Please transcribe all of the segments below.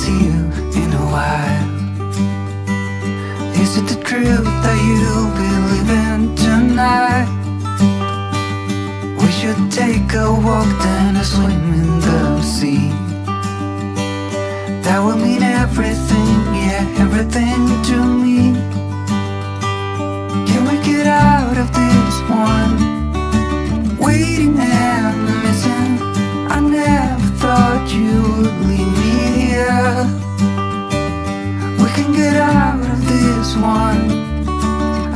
see you in a while. Is it the truth that you'll be leaving tonight? We should take a walk then a swim in the sea. That will mean everything, yeah, everything to me. Can we get out of this one? Waiting and missing. I never thought you would leave me here. We can get out of this one.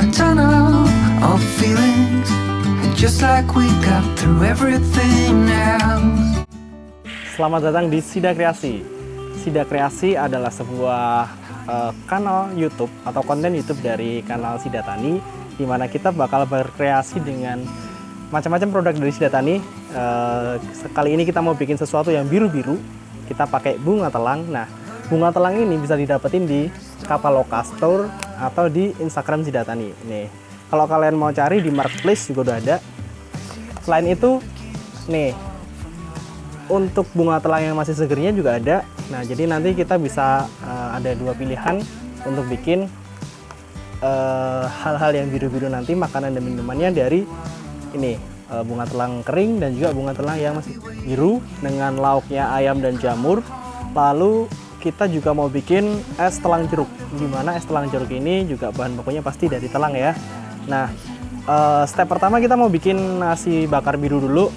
A tunnel of feelings, just like we got through everything else. Selamat datang di Sida Kreasi. Sida Kreasi adalah sebuah kanal YouTube atau konten YouTube dari kanal Sida Tani, di mana kita bakal berkreasi dengan macam-macam produk dari Sida Tani. Kali ini kita mau bikin sesuatu yang biru-biru. Kita pakai bunga telang. Nah, bunga telang ini bisa didapetin di Kapaloka Store atau di Instagram Sida Tani. Nih, kalau kalian mau cari di Marketplace juga udah ada. Selain itu, nih, untuk bunga telang yang masih segernya juga ada. Nah, jadi nanti kita bisa ada dua pilihan untuk bikin hal-hal yang biru-biru nanti, makanan dan minumannya dari ini bunga telang kering dan juga bunga telang yang masih biru dengan lauknya ayam dan jamur. Lalu kita juga mau bikin es telang jeruk, dimana es telang jeruk ini juga bahan bakunya pasti dari telang ya. Nah, step pertama kita mau bikin nasi bakar biru dulu.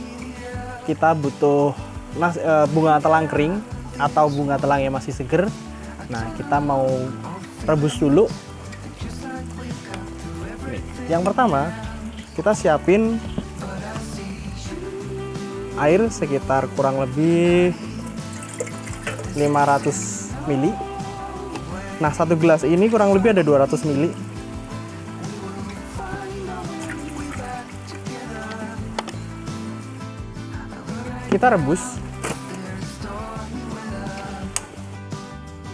Kita butuh bunga telang kering atau bunga telang yang masih seger. Nah, kita mau rebus dulu. Yang pertama, kita siapin air sekitar kurang lebih 500 ml. Nah, satu gelas ini kurang lebih ada 200 ml. Kita rebus.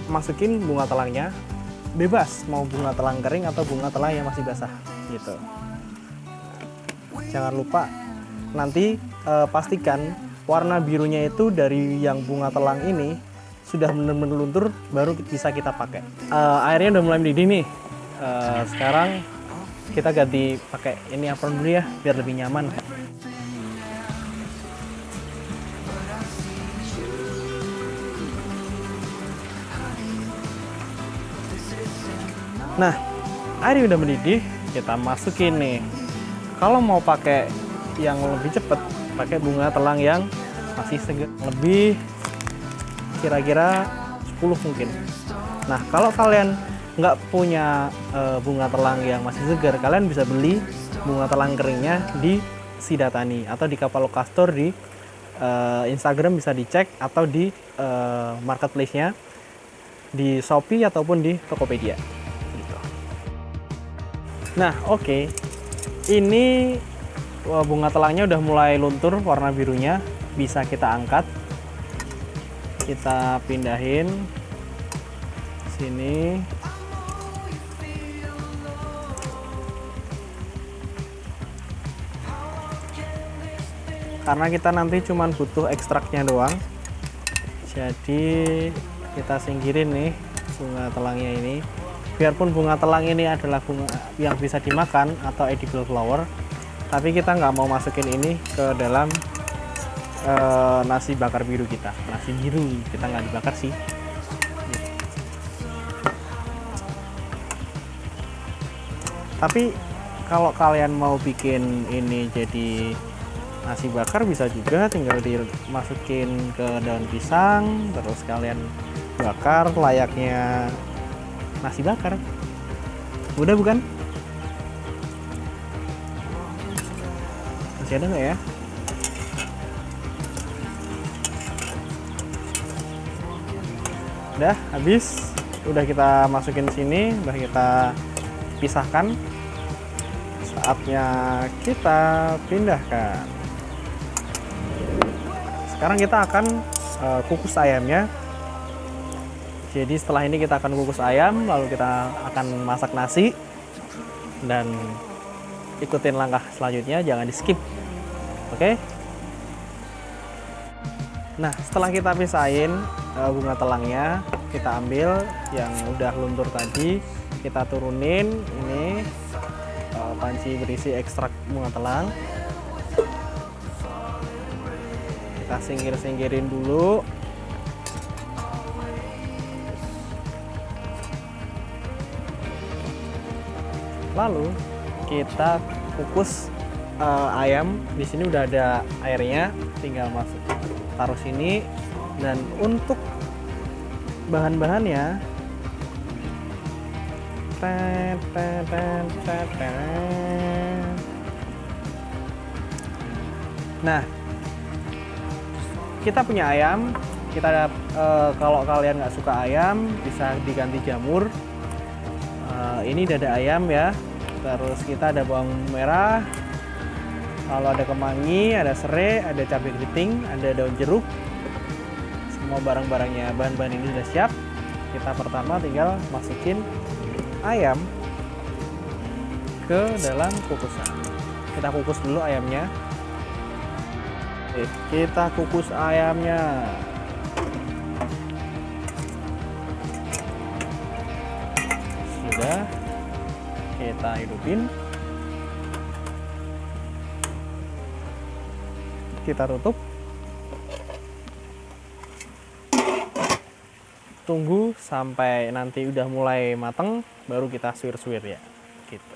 Masukin bunga telangnya, bebas mau bunga telang kering atau bunga telang yang masih basah gitu. Jangan lupa nanti pastikan warna birunya itu dari yang bunga telang ini sudah benar-benar luntur, baru bisa kita pakai. Airnya udah mulai mendidih nih. Sekarang kita ganti pakai ini apron dulu ya, biar lebih nyaman. Nah, airnya udah mendidih, kita masukin nih. Kalau mau pakai yang lebih cepet, pakai bunga telang yang masih segar, lebih kira-kira 10 mungkin. Nah, kalau kalian nggak punya bunga telang yang masih segar, kalian bisa beli bunga telang keringnya di Sida Tani atau di Kapaloka Store. Di Instagram bisa dicek, atau di marketplace-nya di Shopee ataupun di Tokopedia. Nah, oke. Ini bunga telangnya udah mulai luntur warna birunya, bisa kita angkat. Kita pindahin sini. Karena kita nanti cuman butuh ekstraknya doang. Jadi kita singkirin nih bunga telangnya ini. Biarpun bunga telang ini adalah bunga yang bisa dimakan atau edible flower, tapi kita nggak mau masukin ini ke dalam nasi bakar biru kita. Nasi biru kita nggak dibakar sih. Tapi kalau kalian mau bikin ini jadi nasi bakar, bisa juga tinggal dimasukin ke daun pisang, terus kalian bakar layaknya nasi bakar. Udah bukan? Masih ada nggak ya? Udah habis. Udah kita masukin sini, udah kita pisahkan. Saatnya kita pindahkan. Sekarang kita akan kukus ayamnya. Jadi setelah ini kita akan kukus ayam, lalu kita akan masak nasi, dan ikutin langkah selanjutnya, jangan di skip. Oke? Nah, setelah kita pisahin bunga telangnya, kita ambil yang udah luntur tadi, kita turunin. Ini panci berisi ekstrak bunga telang. Kita singgirin dulu. Lalu kita kukus ayam. Di sini udah ada airnya, tinggal masuk taruh sini. Dan untuk bahan-bahannya, nah, kita punya ayam. Kita kalau kalian nggak suka ayam, bisa diganti jamur. Ini dada ayam ya. Terus kita ada bawang merah, lalu ada kemangi, ada serai, ada cabai keriting, ada daun jeruk. Semua barang-barangnya, bahan-bahan ini sudah siap. Kita pertama tinggal masukin ayam ke dalam kukusan. Kita kukus dulu ayamnya. Oke, kita kukus ayamnya. Sudah, kita hidupin. Kita tutup. Tunggu sampai nanti udah mulai mateng, baru kita suwir-suwir ya. Gitu.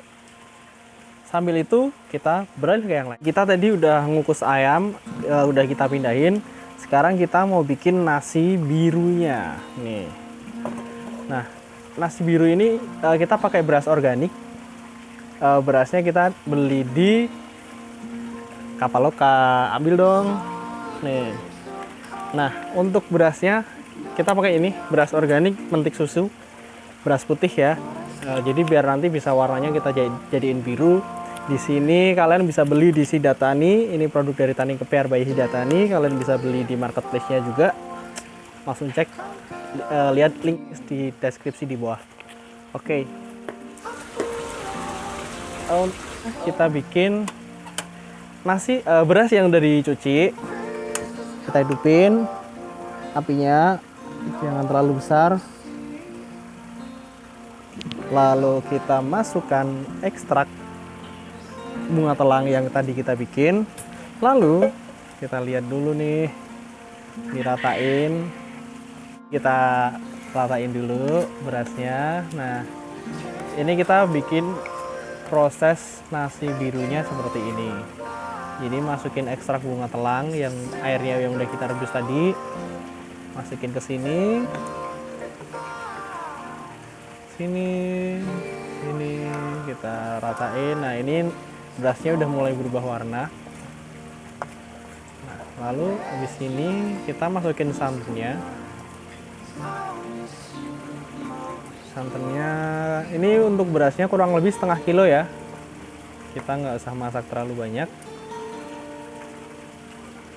Sambil itu kita beralih ke yang lain. Kita tadi udah ngukus ayam, udah kita pindahin. Sekarang kita mau bikin nasi birunya. Nih. Nah, nasi biru ini kita pakai beras organik. Berasnya kita beli di Kapaloka. Ambil dong. Nih. Nah, untuk berasnya kita pakai ini, beras organik mentik susu, beras putih ya. Jadi biar nanti bisa warnanya kita jadiin biru. Di sini kalian bisa beli di Sidatani. Ini produk dari Tani Kepiar by Sidatani. Kalian bisa beli di marketplace-nya juga. Langsung cek, lihat link di deskripsi di bawah. Oke. Kita bikin nasi beras yang udah dicuci. Kita hidupin apinya, jangan terlalu besar. Lalu kita masukkan ekstrak bunga telang yang tadi kita bikin. Lalu kita lihat dulu nih, diratain. Kita ratain dulu berasnya. Nah, ini kita bikin proses nasi birunya seperti ini. Jadi masukin ekstrak bunga telang yang airnya yang udah kita rebus tadi, masukin ke sini, sini kita ratain. Nah, ini berasnya udah mulai berubah warna. Nah, lalu habis ini kita masukin santannya. Santannya ini untuk berasnya kurang lebih setengah kilo ya. Kita nggak usah masak terlalu banyak.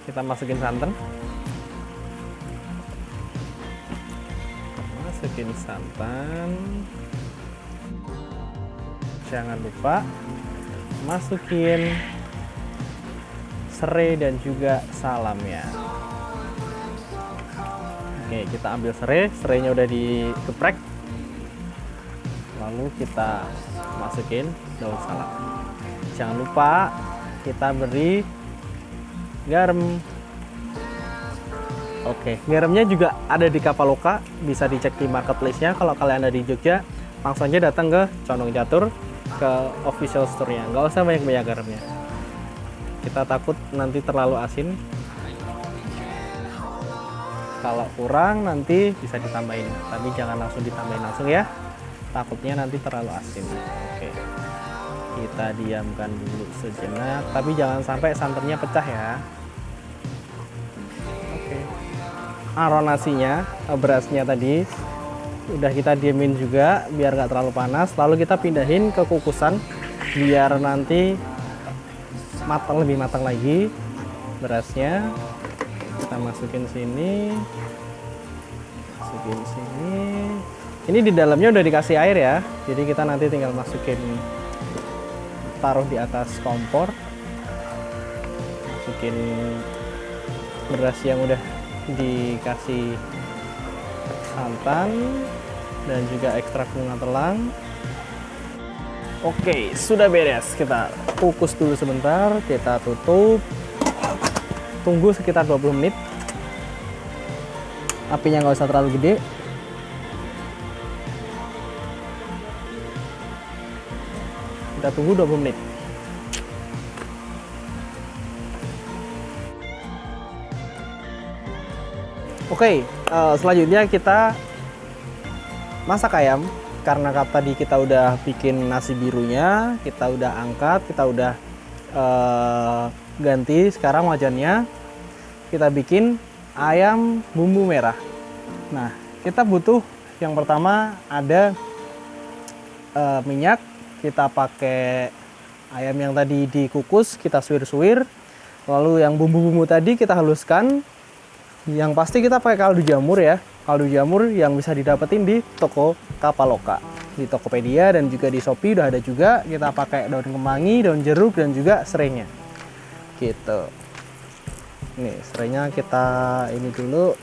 Kita masukin santan. Masukin santan. Jangan lupa masukin serai dan juga salamnya. Oke, kita ambil serai. Serainya udah digeprek. Lalu kita masukin daun salam. Jangan lupa kita beri garam. Oke, garamnya juga ada di Kapaloka, bisa dicek di marketplace-nya. Kalau kalian ada di Jogja, langsung aja datang ke Condong Catur, ke official store-nya. Nggak usah banyak-banyak garamnya. Kita takut nanti terlalu asin. Kalau kurang nanti bisa ditambahin, tapi jangan langsung ditambahin langsung ya. Takutnya nanti terlalu asin. Oke. Kita diamkan dulu sejenak, tapi jangan sampai santannya pecah ya. Oke. Aronasinya, berasnya tadi udah kita diamin juga biar nggak terlalu panas. Lalu kita pindahin ke kukusan biar nanti lebih matang lagi berasnya. Kita masukin sini, masukin sini. Ini di dalamnya udah dikasih air ya, jadi kita nanti tinggal masukin, taruh di atas kompor, masukin beras yang udah dikasih santan, dan juga ekstrak bunga telang. Oke, sudah beres. Kita kukus dulu sebentar, kita tutup. Tunggu sekitar 20 menit. Apinya nggak usah terlalu gede. Kita tunggu 20 menit. Oke, selanjutnya kita masak ayam. Karena tadi kita udah bikin nasi birunya, kita udah angkat, kita udah ganti. Sekarang wajannya kita bikin ayam bumbu merah. Nah, kita butuh yang pertama ada minyak. Kita pakai ayam yang tadi dikukus, kita suwir-suwir. Lalu yang bumbu-bumbu tadi kita haluskan. Yang pasti kita pakai kaldu jamur ya. Kaldu jamur yang bisa didapetin di toko Kapaloka, di Tokopedia dan juga di Shopee udah ada juga. Kita pakai daun kemangi, daun jeruk dan juga serainya. Gitu. Nih, serainya kita ini dulu.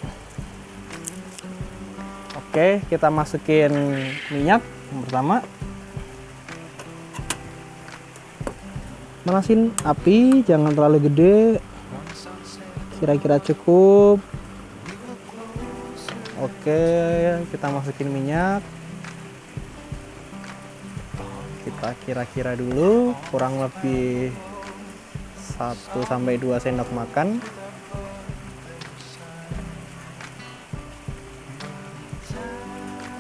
Oke, kita masukin minyak yang pertama. Manasin api, jangan terlalu gede. Kira-kira cukup. Oke, kita masukin minyak. Kita kira-kira dulu, kurang lebih 1-2 sendok makan.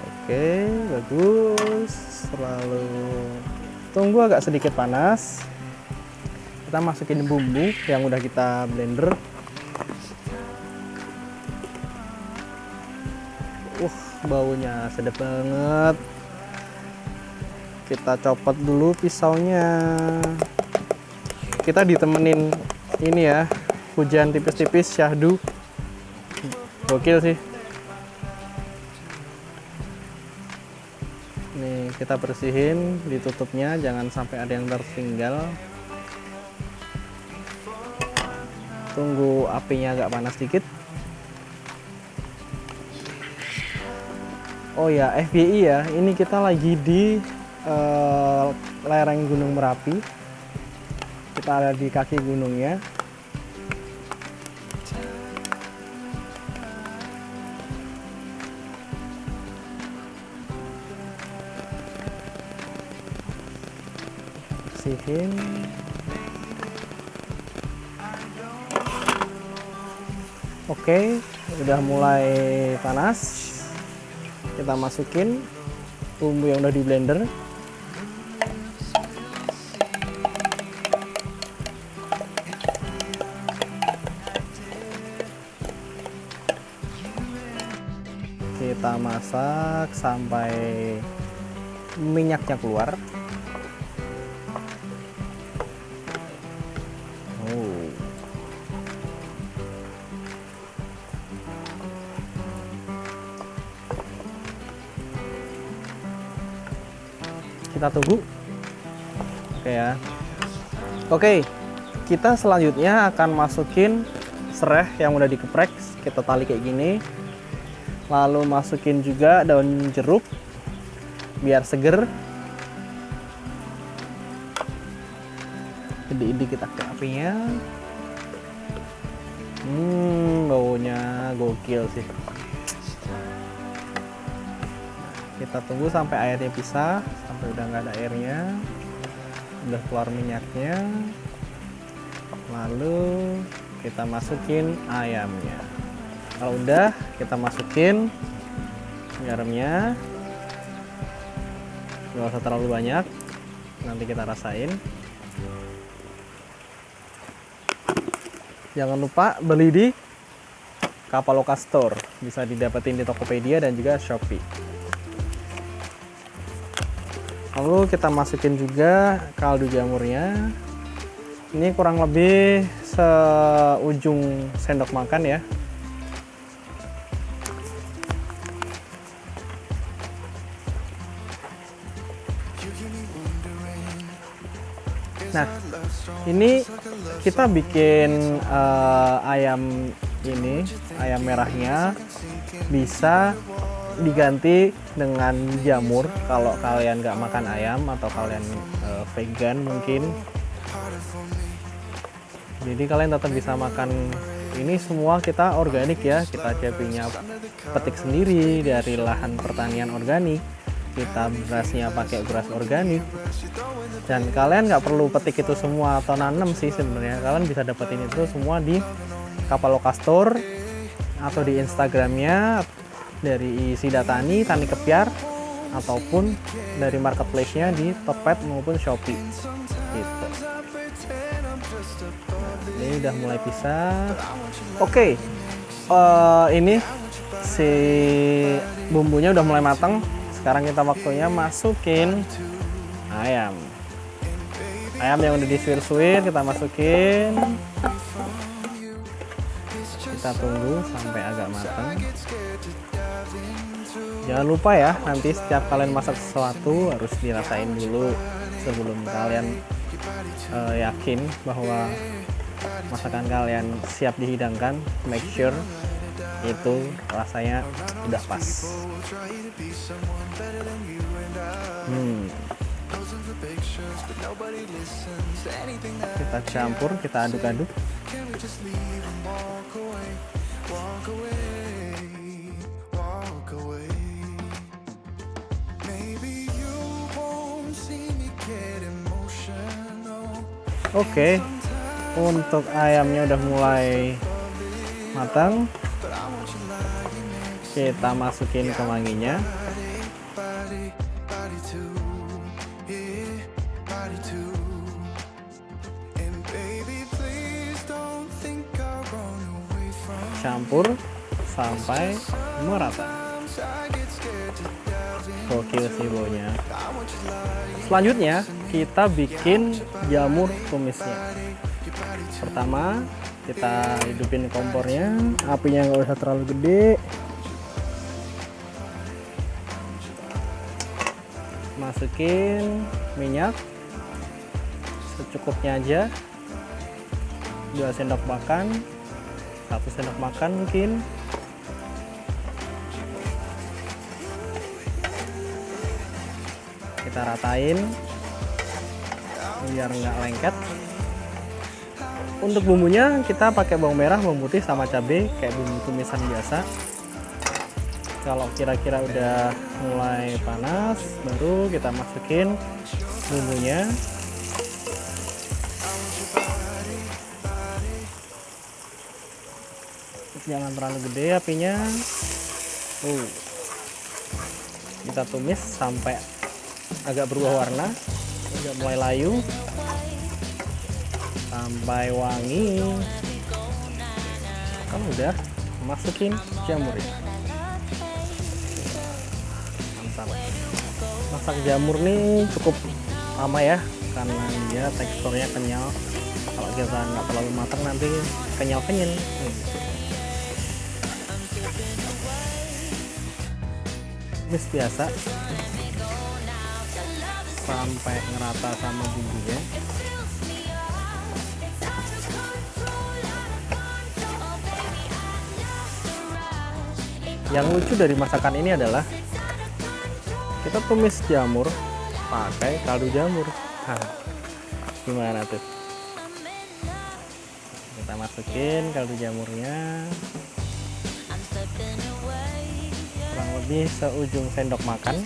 Oke, bagus. Lalu tunggu agak sedikit panas. Kita masukin bumbu yang udah kita blender. Baunya sedap banget. Kita copot dulu pisaunya. Kita ditemenin ini ya, hujan tipis-tipis syahdu. Gokil sih. Nih, kita bersihin, ditutupnya jangan sampai ada yang tertinggal. Tunggu apinya agak panas dikit. Oh ya, FYI ya, ini kita lagi di lereng Gunung Merapi. Kita ada di kaki gunungnya. Bersihin. Oke, udah mulai panas. Kita masukin bumbu yang udah di blender. Kita masak sampai minyaknya keluar. Kita tunggu. Oke ya. Oke, kita selanjutnya akan masukin serai yang udah dikeprek. Kita tali kayak gini. Lalu masukin juga daun jeruk biar seger. Gede-gede kita ke apinya. Baunya gokil sih. Kita tunggu sampai airnya pisah, sampai udah nggak ada airnya, udah keluar minyaknya. Lalu kita masukin ayamnya. Kalau udah, kita masukin garamnya. Nggak usah terlalu banyak, nanti kita rasain. Jangan lupa beli di Kapaloka Store, bisa didapetin di Tokopedia dan juga Shopee. Lalu kita masukin juga kaldu jamurnya. Ini kurang lebih seujung sendok makan ya. Nah, ini kita bikin ayam ini, ayam merahnya bisa diganti dengan jamur kalau kalian nggak makan ayam atau kalian vegan mungkin. Jadi kalian tetap bisa makan. Ini semua kita organik ya, kita CP-nya petik sendiri dari lahan pertanian organik. Kita berasnya pakai beras organik, dan kalian nggak perlu petik itu semua atau nanam sih sebenarnya. Kalian bisa dapetin itu semua di Kapaloka Store atau di Instagramnya dari Sidatani, Tani Kepiar, ataupun dari marketplace-nya di Tokped maupun Shopee gitu. Ini udah mulai pisah. Oke, ini si bumbunya udah mulai matang. Sekarang kita waktunya masukin ayam yang udah disuir-suir, kita masukin. Kita tunggu sampai agak matang. Jangan lupa ya, nanti setiap kalian masak sesuatu harus dirasain dulu sebelum kalian yakin bahwa masakan kalian siap dihidangkan. Make sure itu rasanya udah pas. Kita campur, kita aduk-aduk. Oke, untuk ayamnya udah mulai matang. Kita masukin kemanginya. Campur sampai merata. Gokil sih baunya. Selanjutnya kita bikin jamur tumisnya. Pertama kita hidupin kompornya, apinya nggak usah terlalu gede. Masukin minyak secukupnya aja, 2 sendok makan, 1 sendok makan mungkin. Kita ratain biar nggak lengket. Untuk bumbunya kita pakai bawang merah, bawang putih sama cabai kayak bumbu tumisan biasa. Kalau kira-kira udah mulai panas, baru kita masukin bumbunya. Jangan terlalu gede apinya. Kita tumis sampai agak berubah warna, agak mulai layu, sampai wangi. Kan udah masukin jamurnya. Mantap. Masak jamur nih cukup lama ya, karena dia teksturnya kenyal. Kalau kita nggak terlalu matang nanti kenyal-kenyal. Tumis biasa sampai ngerata sama bumbunya. Yang lucu dari masakan ini adalah kita tumis jamur pakai kaldu jamur. Gimana tuh? Kita masukin kaldu jamurnya, kurang lebih seujung sendok makan.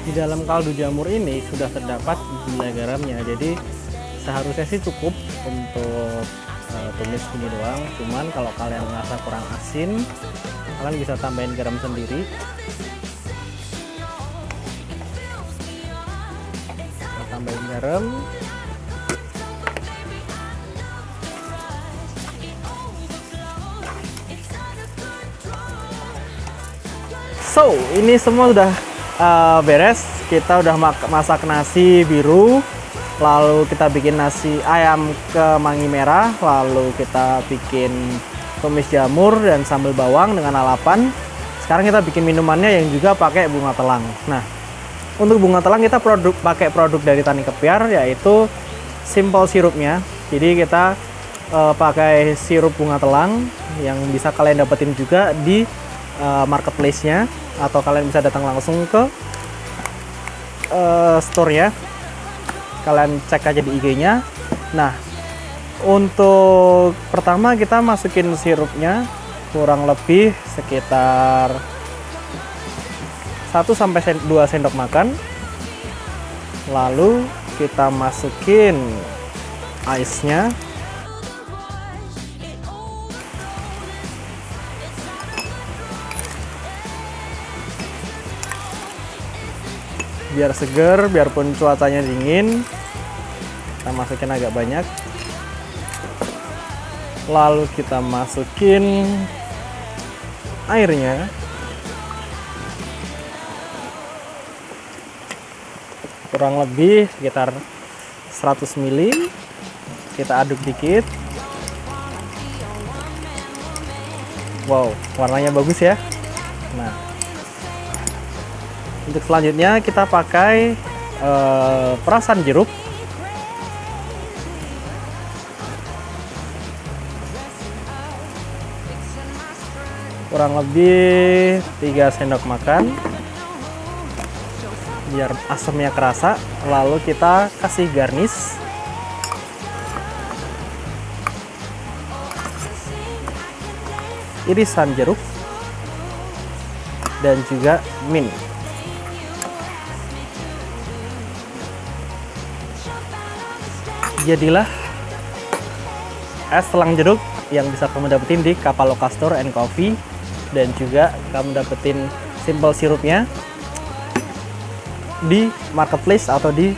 Di dalam kaldu jamur ini sudah terdapat gula garamnya, jadi seharusnya sih cukup untuk tumis ini doang. Cuman kalau kalian merasa kurang asin, kalian bisa tambahin garam sendiri. Kita tambahin garam. So, ini semua udah beres. Kita udah masak nasi biru, lalu kita bikin nasi ayam kemangi merah, lalu kita bikin tumis jamur dan sambal bawang dengan lalapan. Sekarang kita bikin minumannya yang juga pakai bunga telang. Nah, Untuk bunga telang kita pakai produk dari Tani Kepiar, yaitu simple sirupnya. Jadi kita pakai sirup bunga telang yang bisa kalian dapetin juga di marketplace-nya, atau kalian bisa datang langsung ke store-nya. Kalian cek aja di IG-nya. Nah, untuk pertama kita masukin sirupnya kurang lebih sekitar 1-2 sendok makan. Lalu kita masukin ice-nya. Biar seger, biarpun cuacanya dingin, kita masukin agak banyak. Lalu kita masukin airnya. Kurang lebih sekitar 100 ml. Kita aduk dikit. Wow, warnanya bagus ya. Nah, untuk selanjutnya kita pakai perasan jeruk. Kurang lebih 3 sendok makan. Biar asamnya kerasa. Lalu kita kasih garnish. Irisan jeruk. Dan juga mint. Jadilah es telang jeruk yang bisa kamu dapetin di Kapaloka Store and Coffee, dan juga kamu dapetin simple sirupnya di marketplace atau di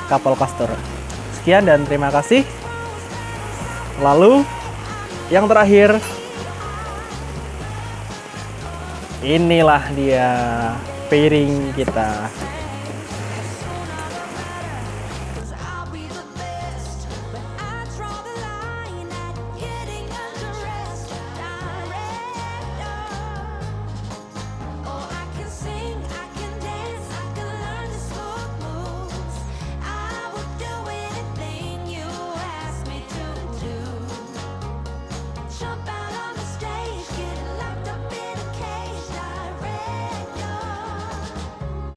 Kapaloka Store. Sekian dan terima kasih. Lalu yang terakhir, inilah dia pairing kita.